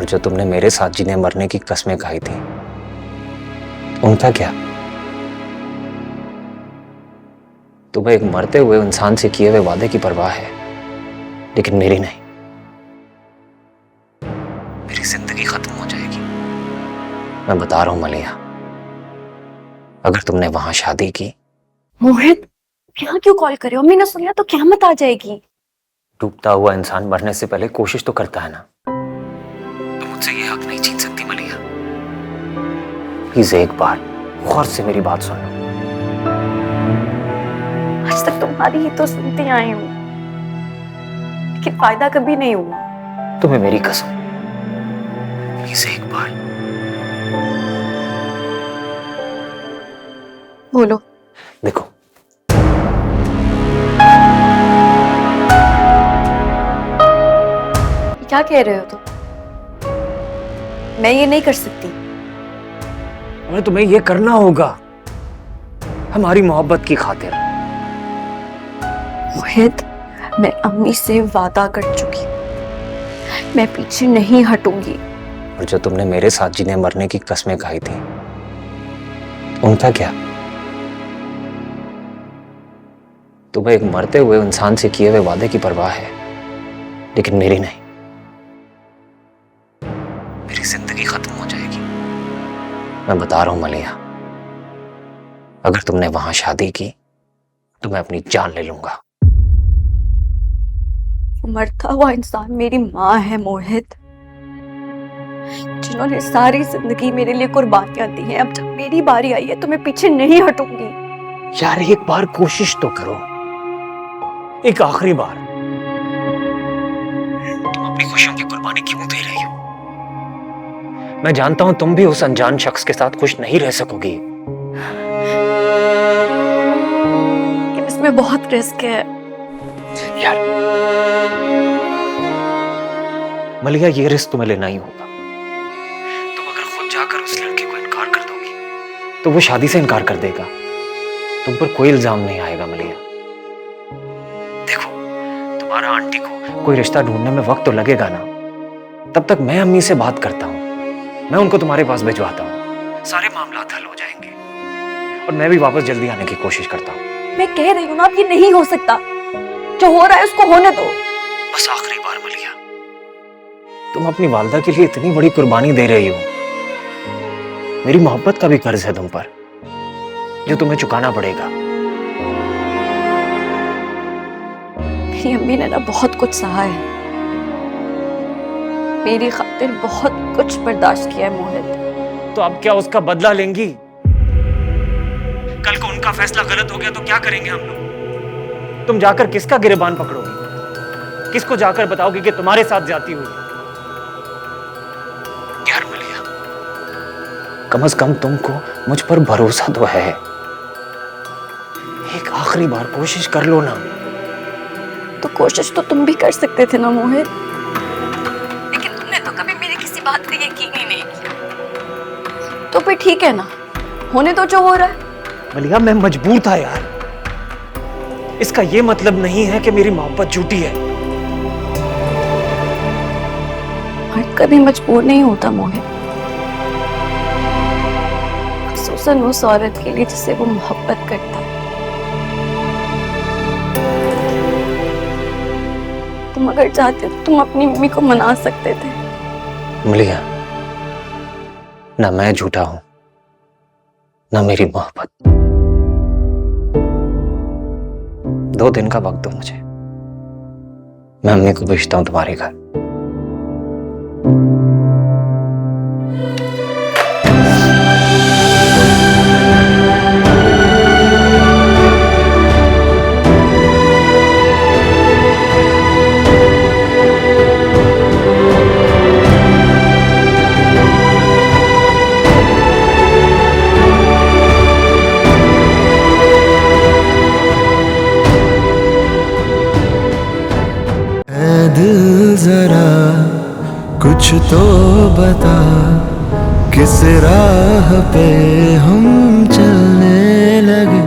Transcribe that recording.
जो तुमने मेरे साथ जीने मरने की कस्में खाई थी, उनका क्या? तुम्हें एक मरते हुए इंसान से किए हुए वादे की परवाह है, लेकिन मेरी नहीं। मेरी जिंदगी खत्म हो जाएगी, मैं बता रहा हूं मलिया। अगर तुमने वहां शादी की। मोहित, यहाँ क्यों कॉल करे? अम्मी ने सुन लिया तो क़यामत आ जाएगी। डूबता हुआ इंसान मरने से पहले कोशिश तो करता है ना। तुम मुझसे ये हक नहीं छीन सकती मलिया। प्लीज एक बार गौर से मेरी बात सुन लो। आज तक तुम्हारी ही तो सुनती आई हूँ, लेकिन फायदा कभी नहीं हुआ। तुम्हें मेरी कसम, प्लीज एक बार। बोलो। देखो, क्या कह रहे हो तुम? मैं ये नहीं कर सकती। अरे तुम्हें ये करना होगा, हमारी मोहब्बत की खातिर। मोहित, मैं अम्मी से वादा कर चुकी, मैं पीछे नहीं हटूंगी। और जो तुमने मेरे साथ जीने मरने की कस्में खाई थी, उनका क्या? तुम्हें एक मरते हुए इंसान से किए हुए वादे की परवाह है, लेकिन मेरी नहीं। मेरी जिंदगी खत्म हो जाएगी, मैं बता रहा हूं मलिया। अगर तुमने वहां शादी की तो मैं अपनी जान ले लूंगा। मरता हुआ इंसान मेरी माँ है मोहित, जिन्होंने सारी जिंदगी मेरे लिए कुर्बानियां दी हैं। अब जब मेरी बारी आई है तो मैं पीछे नहीं हटूंगी। यार एक बार कोशिश तो करो, एक आखिरी बार। तुम अपनी खुशियों की कुर्बानी क्यों दे रही हो? मैं जानता हूं तुम भी उस अनजान शख्स के साथ खुश नहीं रह सकोगी। लेकिन इसमें बहुत रिस्क है। यार मलिया, ये रिस्क तुम्हें लेना ही होगा। तुम अगर खुद जाकर उस लड़के को इनकार कर दोगी तो वो शादी से इनकार कर देगा। तुम पर कोई इल्जाम नहीं आएगा मलिया। देखो, तुम्हारा आंटी को कोई रिश्ता ढूंढने में वक्त तो लगेगा ना। तब तक मैं अम्मी से बात करता हूं, मैं उनको तुम्हारे पास भिजवाता हूं, सारे मामला हल हो जाएंगे। और मैं भी वापस जल्दी आने की कोशिश करता हूं। मैं कह रही हूँ ना, अब ये नहीं हो सकता। जो हो रहा है उसको होने दो। बस आखिरी बार मलिया, तुम अपनी वालदा के लिए इतनी बड़ी कुर्बानी दे रही हो। मेरी मोहब्बत का भी कर्ज है तुम पर, जो तुम्हें चुकाना पड़ेगा। मेरी अम्मी ने ना बहुत कुछ सहा है, मेरी खातिर बहुत कुछ बर्दाश्त किया है मोहित। तो अब क्या उसका बदला लेंगी? कल को उनका फैसला गलत हो गया तो क्या करेंगे हम लोग? तुम जाकर किसका गिरबान पकड़ोगी? किसको जाकर बताओगी कि तुम्हारे साथ जाती हुई? यार मलिया, कम से कम तुमको मुझ पर भरोसा तो है। एक आखिरी बार कोशिश कर लो ना। तो कोशिश तो तुम भी कर सकते थे ना मोहित, लेकिन तुमने तो कभी मेरी किसी बात पे यकीन ही नहीं किया। तो फिर ठीक है ना, होने तो जो हो रहा है। मलिया, मैं मजबूर था यार। इसका ये मतलब नहीं है कि मेरी मोहब्बत झूठी है। मर्द कभी मजबूर नहीं होता मोहित, खुसूसन उस औरत के लिए जिससे वो मोहब्बत करता है। तुम अगर चाहते तो तुम अपनी मम्मी को मना सकते थे। मलिया, ना मैं झूठा हूं, ना मेरी मोहब्बत। 2 दिन का वक्त दो मुझे, मैं अम्मी को भेजता हूं तुम्हारे घर। दिल जरा कुछ तो बता, किस राह पे हम